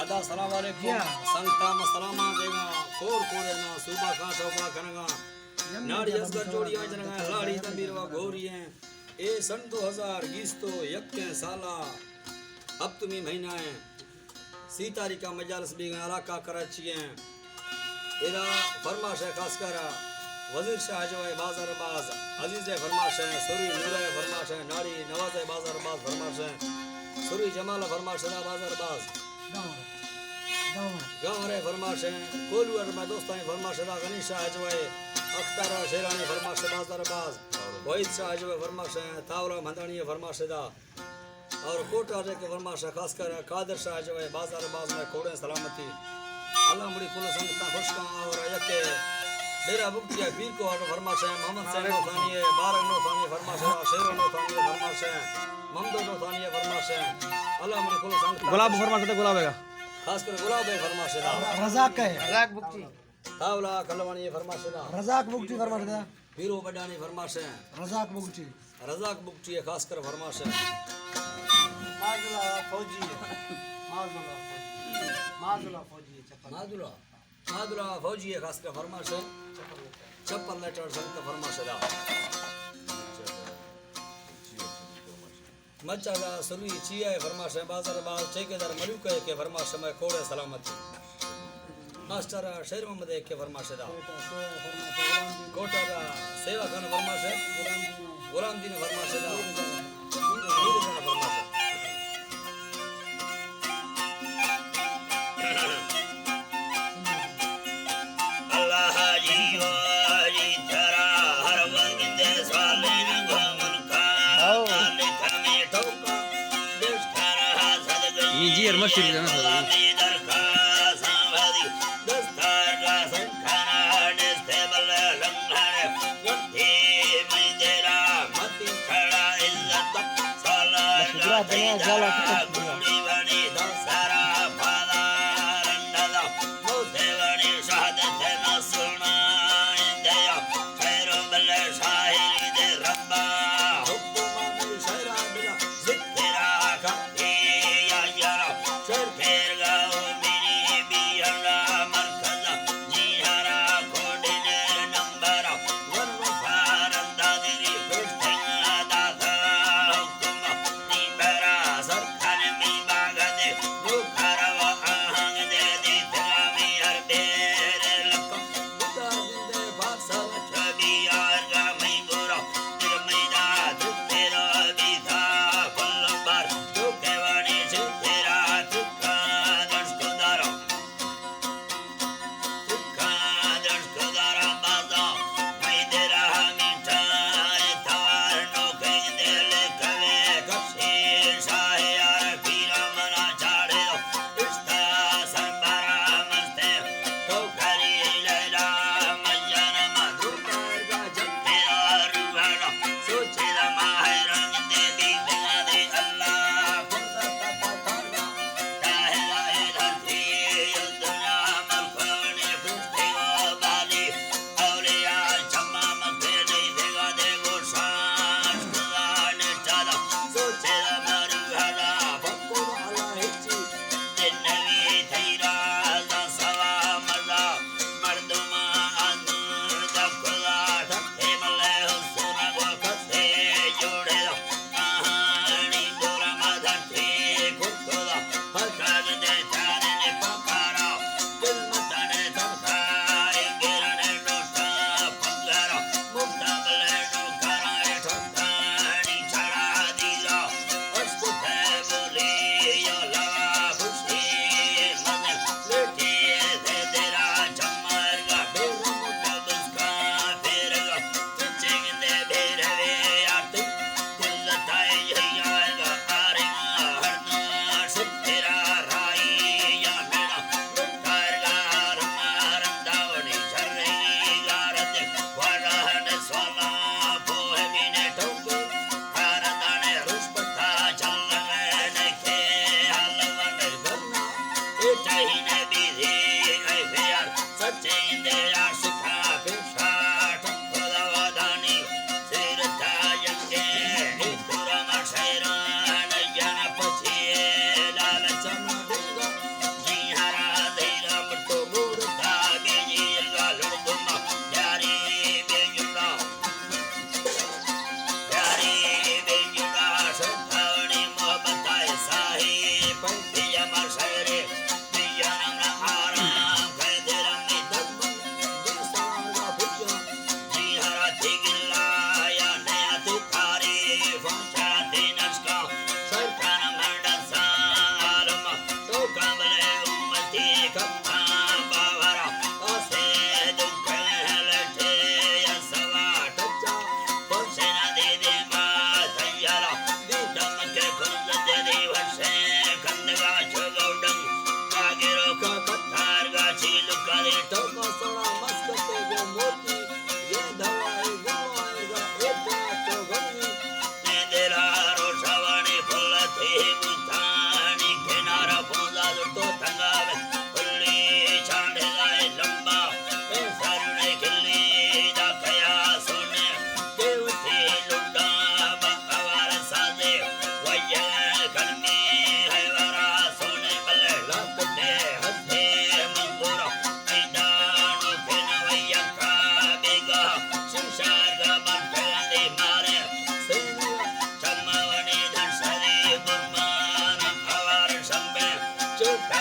अदा सलाम वालेकुम संगता मसलामा देगा कोर कोरे ना सुबह का शोभा करगा नाड़ी असगर जोड़ी आजरगा लाड़ी तंबीरवा गोरिए ए सन 2020 तो यक्के साला अब तुम्ही महीना है सी तारीख का मजालस भी इलाका कराची है इरा फरमाश है खासकर वजीर शाह जो है बाजार बाज अजीज है फरमाश है सुरी नूर है फरमाश है नाड़ी नवाज है बाजार बाज फरमाश है सुरी जमाल फरमाश है बाजार बाज गाँव रे फरमाश है कोलू और मैं दोस्तां फरमाश है गनीश शाह जो है अख्तर शेरानी फरमाश है बाजार बाज वहीद शाह जो है फरमाश है तावला मंदानी फरमाश है और कोटा के फरमाश है खासकर कादर शाह जो है बाजार बाज में खोड़े सलामती अल्लाह मुड़ी कुल संगता खुशका और यके डेरा बुक्तिया पीर को और फरमाश है मोहम्मद सैन नो थानी है बारह नो थानी फरमाश है शेरो नो थानी फरमाश है ममदो नो थानी फरमाश है अल्लाह मुड़ी कुल संगता गुलाब फरमाश है गुलाब है खासकर गुलाब है फरमाश है रजाक है रजाक बुक्ति तावला कलवानी फरमाश है रजाक बुक्ति फरमाश है पीरो बडानी फरमाश है रजाक बुक्ति बुक्ति है खासकर फरमाश है माजुला फौजी माजुला फौजी मादुला मादुला फौजी है खासकर फरमाश है चप्पल लेटर संग फरमाश है मचाला सुरी चिया है फरमाश है बाजार बाज ठेकेदार मलूक है के फरमाश में कोड़े सलामती मास्टर शेर मोहम्मद है के फरमाश है कोटा का सेवा खान फरमाश है गुलाम दीन फरमाश है फरमाश है जी और मस्ती है ना चुप